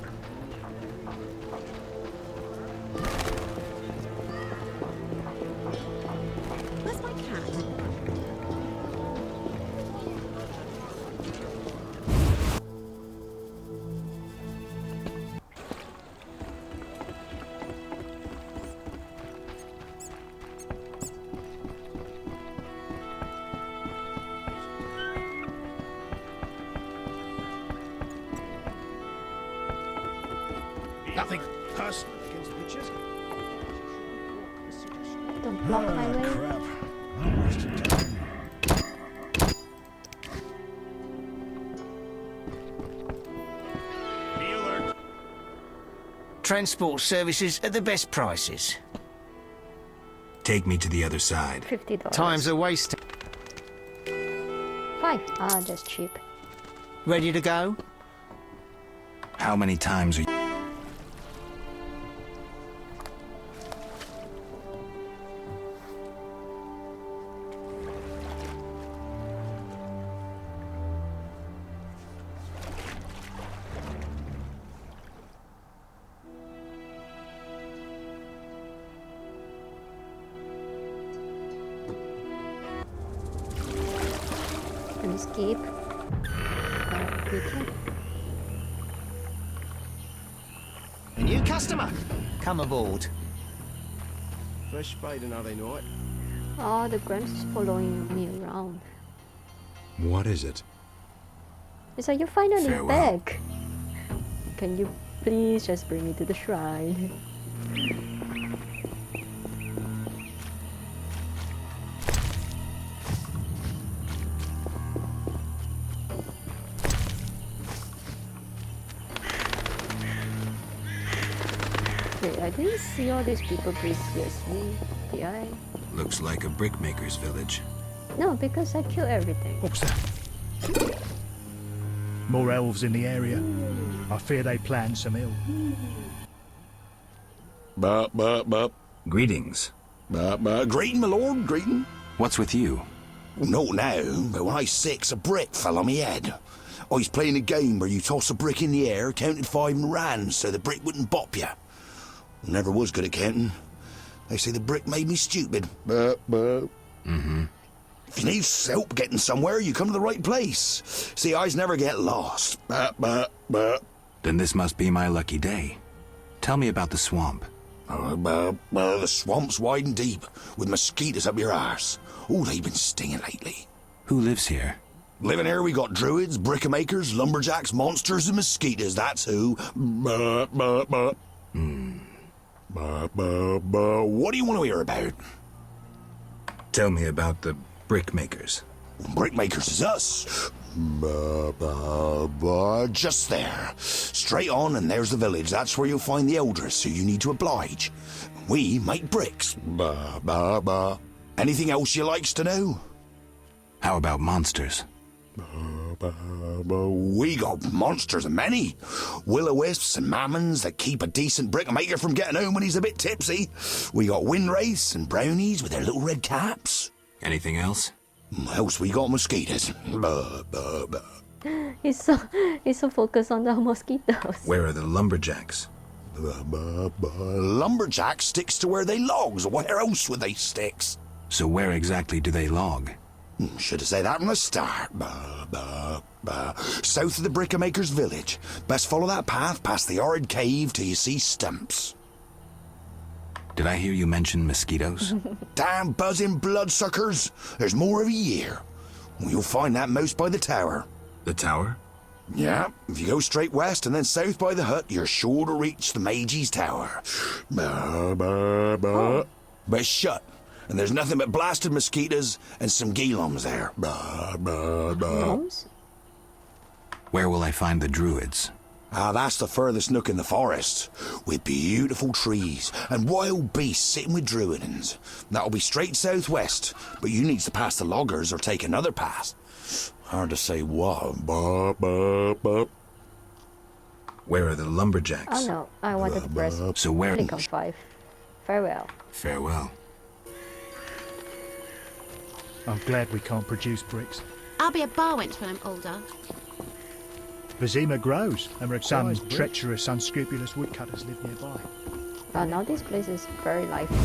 Where's my cat? Nothing personal against witches. Don't block my way. Crap. I'm wasting time. Be alert. Transport services at the best prices. Take me to the other side. $50. Time's a waste. Fine. That's cheap. Ready to go? How many times are you... Can escape. Quickly. A new customer. Come aboard. Fresh spading, are they not? Oh, the Gramps is following me around. What is it? It's like, you're finally Farewell. back. Can you please just bring me to the shrine? Wait, I didn't see all these people previously, did I? Looks like a brickmaker's village. No, because I killed everything. What's that? More elves in the area. I fear they plan some ill. Bup. Greetings. Greeting, my lord, greeting. What's with you? Not now, but when I was 6, a brick fell on me head. I was playing a game where you toss a brick in the air, counted 5 and ran so the brick wouldn't bop you. Never was good at counting. They say the brick made me stupid. Mm-hmm. If you need help getting somewhere, you come to the right place. See, I never get lost. Then this must be my lucky day. Tell me about the swamp. The swamp's wide and deep, with mosquitoes up your arse. Oh, they've been stinging lately. Who lives here? Living here, we got druids, brickmakers, lumberjacks, monsters, and mosquitoes. That's who. What do you want to hear about? Tell me about the brickmakers. Brickmakers is us. Just there. Straight on, and there's the village. That's where you'll find the elders, who you need to oblige. We make bricks. Anything else you likes to know? How about monsters? We got monsters, many. Will-o-wisps and mammons that keep a decent brickmaker from getting home when he's a bit tipsy. We got windwraiths and brownies with their little red caps. Anything else? Else we got mosquitoes. He's so focused on the mosquitoes. Where are the lumberjacks? Lumberjack sticks to where they logs. Where else would they sticks? So where exactly do they log? Should have said that from the start. South of the brickmaker's village. Best follow that path past the horrid cave till you see stumps. Did I hear you mention mosquitoes? Damn buzzing bloodsuckers. There's more every year. You'll find that most by the tower. The tower? Yeah, if you go straight west and then south by the hut, you're sure to reach the Mage's tower. But it's shut, and there's nothing but blasted mosquitoes and some geelums there. Gnomes? Where will I find the druids? That's the furthest nook in the forest, with beautiful trees and wild beasts sitting with druidans. That'll be straight southwest, but you needs to pass the loggers or take another path. Hard to say what. Where are the lumberjacks? Oh no, I wanted to press So where? click on 5. Farewell. Farewell. I'm glad we can't produce bricks. I'll be a bar wench when I'm older. Vizima grows, and some treacherous, unscrupulous woodcutters live nearby. But now this place is very lively.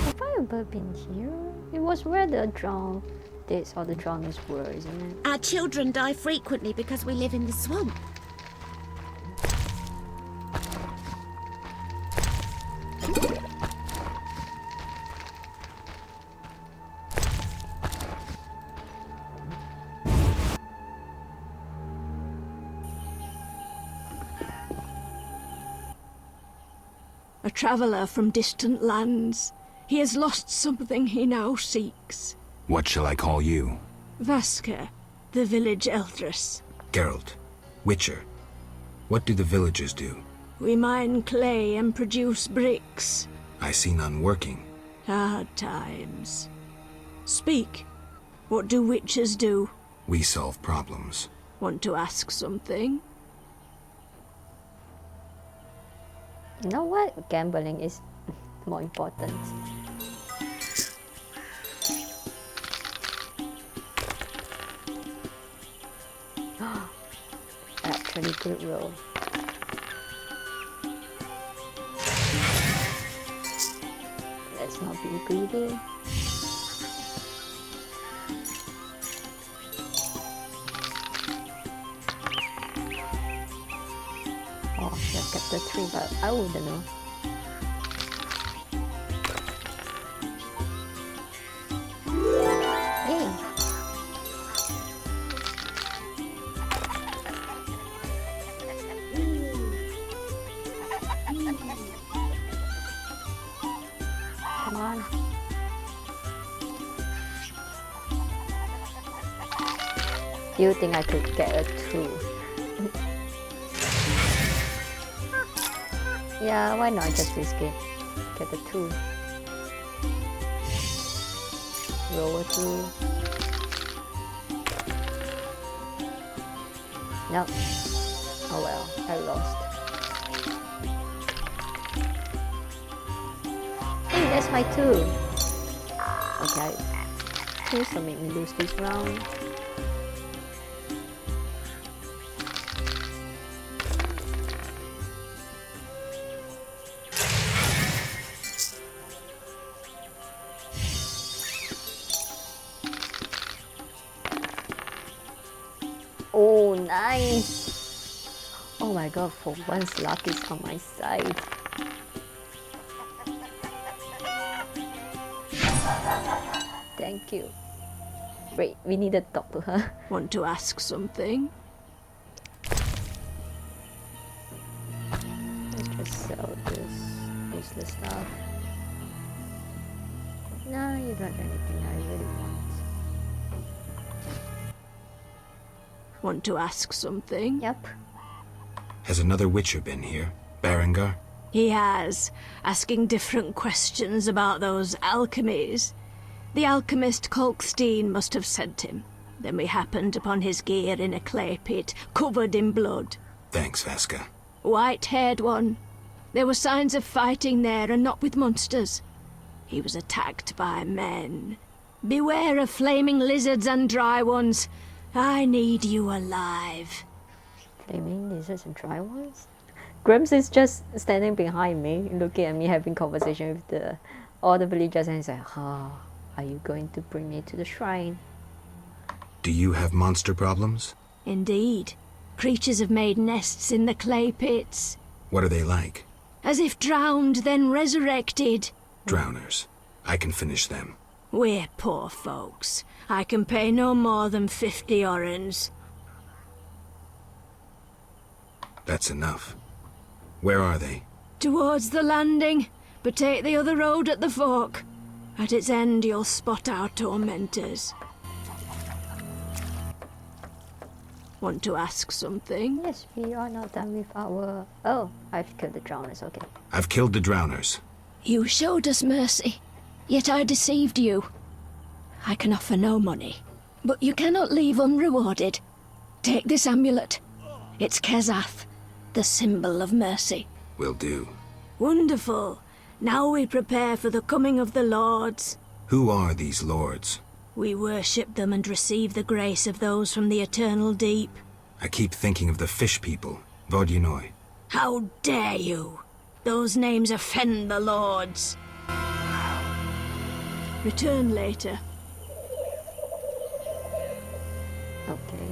Have I ever been here? It was where the drown this or the drowners were, isn't it? Our children die frequently because we live in the swamp. A traveller from distant lands. He has lost something he now seeks. What shall I call you? Vasker, the village eldress. Geralt. Witcher. What do the villagers do? We mine clay and produce bricks. I see none working. Hard times. Speak. What do witchers do? We solve problems. Want to ask something? You know what? Gambling is more important. Actually good roll. Let's not be greedy. Oh, should have kept the 3, but I wouldn't know. Yay! Come on. You think I could get a 2? Yeah, why not just risk it? Get a 2. Roll a 2. No. Oh well, I lost. Hey, that's my 2. Okay. Please don't make me lose this round. Nice! Oh my god, for once luck is on my side. Thank you. Wait, we need to talk to her. Want to ask something? Let's just sell this useless stuff. No, you don't have anything I really want. Want to ask something? Yep. Has another Witcher been here? Berengar? He has, asking different questions about those alchemies. The alchemist Kolkstein must have sent him. Then we happened upon his gear in a clay pit, covered in blood. Thanks, Veska. White-haired one. There were signs of fighting there, and not with monsters. He was attacked by men. Beware of flaming lizards and dry ones. I need you alive. Flaming lizards and dry ones? Grims is just standing behind me, looking at me having conversation with all the villagers, and he's like, are you going to bring me to the shrine? Do you have monster problems? Indeed. Creatures have made nests in the clay pits. What are they like? As if drowned, then resurrected. Drowners. I can finish them. We're poor folks. I can pay no more than 50 orens. That's enough. Where are they? Towards the landing, but take the other road at the fork. At its end, you'll spot our tormentors. Want to ask something? Yes, we are not done with our... Oh, I've killed the drowners, okay. I've killed the drowners. You showed us mercy, yet I deceived you. I can offer no money, but you cannot leave unrewarded. Take this amulet. It's Kezath, the symbol of mercy. Will do. Wonderful. Now we prepare for the coming of the lords. Who are these lords? We worship them and receive the grace of those from the eternal deep. I keep thinking of the fish people, Vodunoi. How dare you? Those names offend the lords. Return later. Okay.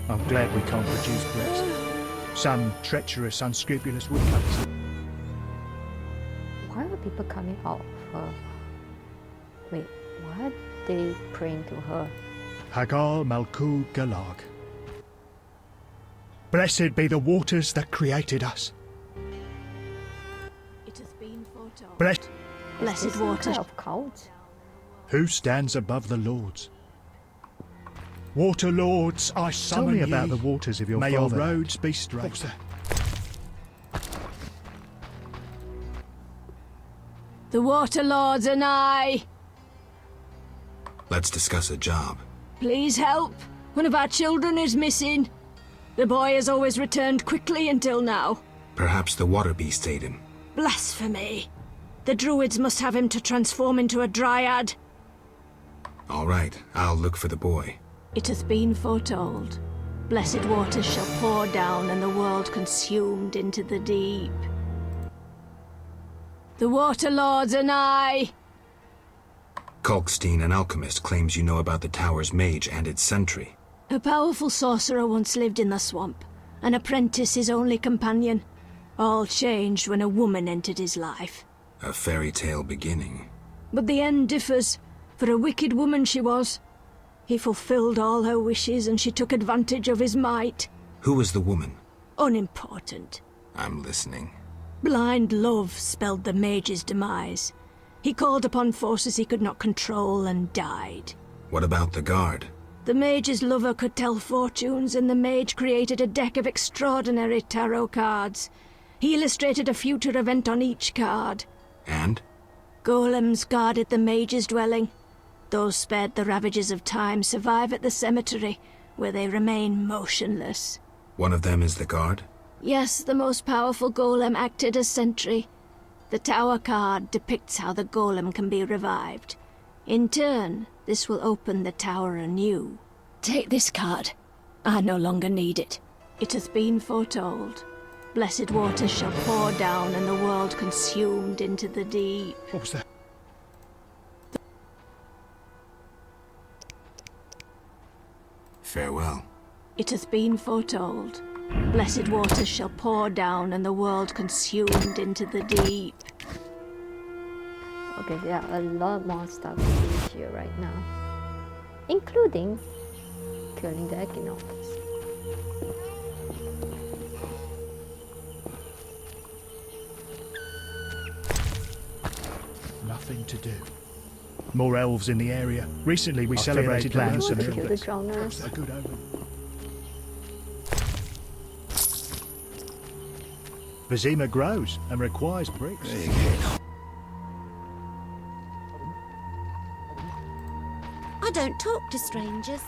I'm glad we can't produce bricks. Some treacherous, unscrupulous woodcutters. Why are people coming out of her? Wait, why are they praying to her? Hagal Malku Galag. Blessed be the waters that created us. It has been foretold. Blessed waters. Of cult? Who stands above the lords? Water lords, I summon Tell me ye. about the waters of your May your fatherland. roads be straight. The water lords and I. Let's discuss a job. Please help. One of our children is missing. The boy has always returned quickly until now. Perhaps the water beast ate him. Blasphemy. The druids must have him to transform into a dryad. All right, I'll look for the boy. It hath been foretold. Blessed waters shall pour down and the world consumed into the deep. The water lords and I. Kolkstein, an alchemist, claims you know about the tower's mage and its sentry. A powerful sorcerer once lived in the swamp, an apprentice his only companion. All changed when a woman entered his life. A fairy tale beginning. But the end differs, for a wicked woman she was. He fulfilled all her wishes and she took advantage of his might. Who was the woman? Unimportant. I'm listening. Blind love spelled the mage's demise. He called upon forces he could not control and died. What about the guard? The mage's lover could tell fortunes, and the mage created a deck of extraordinary tarot cards. He illustrated a future event on each card. And? Golems guarded the mage's dwelling. Those spared the ravages of time survive at the cemetery, where they remain motionless. One of them is the guard? Yes, the most powerful golem acted as sentry. The tower card depicts how the golem can be revived. In turn, this will open the tower anew. Take this card. I no longer need it. It hath been foretold. Blessed waters shall pour down and the world consumed into the deep. What was that? Farewell. It has been foretold. Blessed waters shall pour down and the world consumed into the deep. Okay, there are a lot more stuff to do here right now, including killing the Enchinops. Nothing to do. More elves in the area. Recently we celebrated plans to kill the drowners. A good omen. Vizima grows and requires bricks. I don't talk to strangers.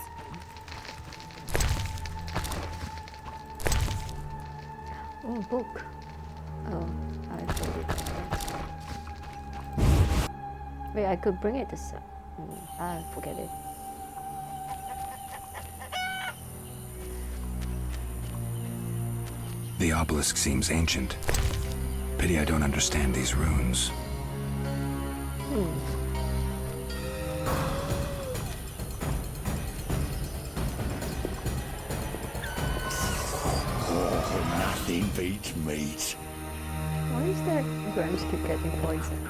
Oh, book. Oh, I put it there. Wait, I could bring it this. Forget it. The obelisk seems ancient. Pity I don't understand these runes. Oh, nothing beats meat. Why is that Grimes keep getting poisoned?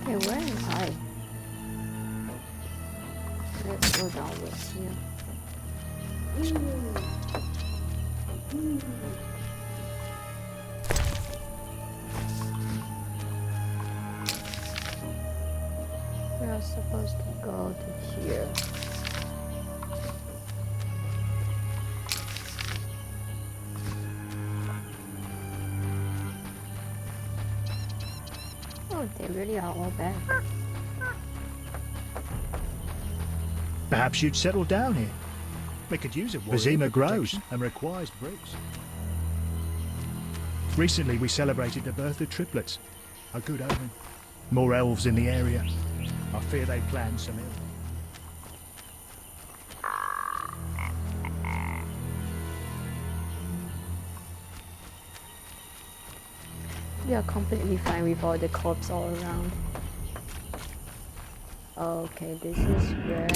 Hey, where am I? Let's go downwards here. We are supposed to go to here. Oh, they really are all back. Perhaps you'd settle down here. We could use it. Vizima grows and requires bricks. Recently we celebrated the birth of triplets. A good omen. More elves in the area. I fear they plan some ill. They are completely fine with all the corpses all around. Okay, this is where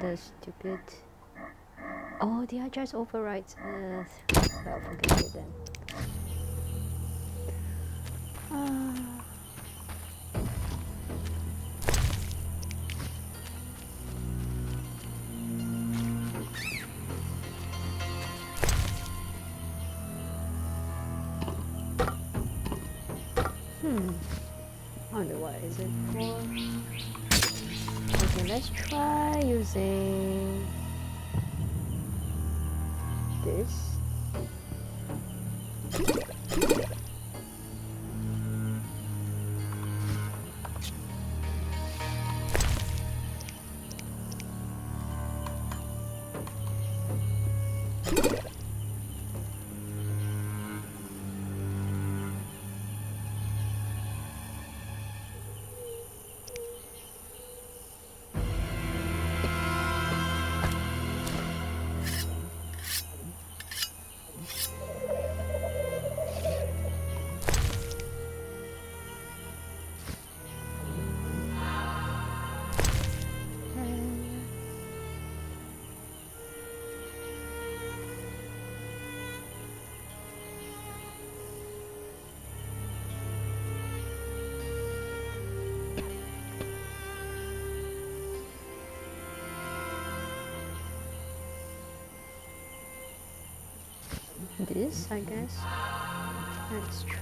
the stupid... Oh, they are just overrides. Well, forget it then. Wonder what is it for? Okay, let's try using this. This, I guess. Let's try.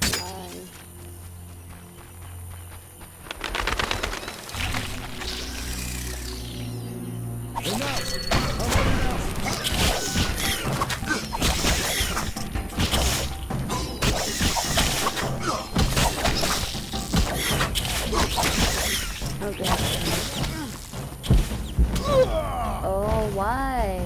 Okay. Oh, why?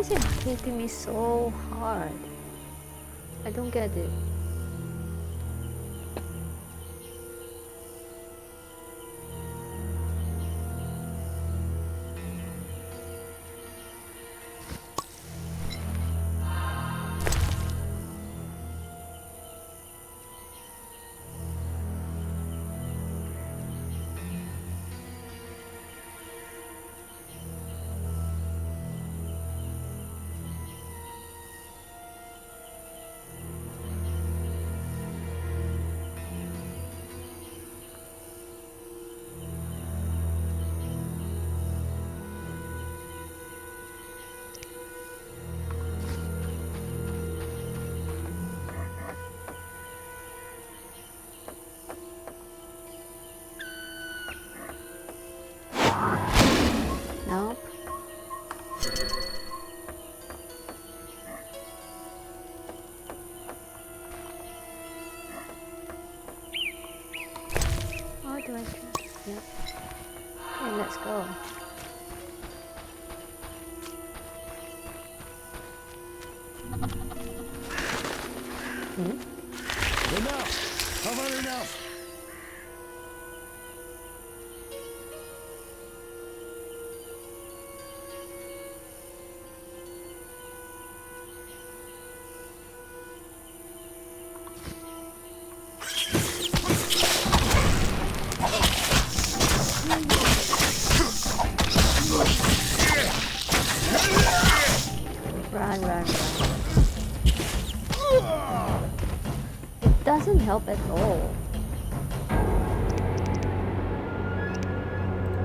is it hitting me so hard? I don't get it. Nope. How do I try? Yep. Okay, let's go. Enough! I've had enough! Run, run, run. It doesn't help at all.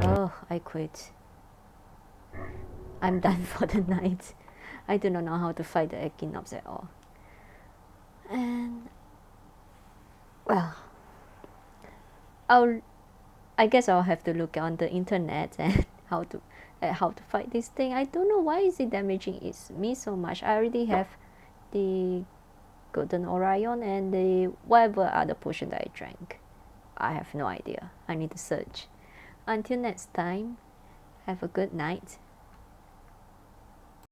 Oh, I quit. I'm done for the night. I do not know how to fight the Enchinops at all. And well, I guess I'll have to look on the internet and how to fight this thing. I don't know why is it damaging me so much. I already have the Golden Orion and the whatever other potion that I drank. I have no idea. I need to search. Until next time, have a good night.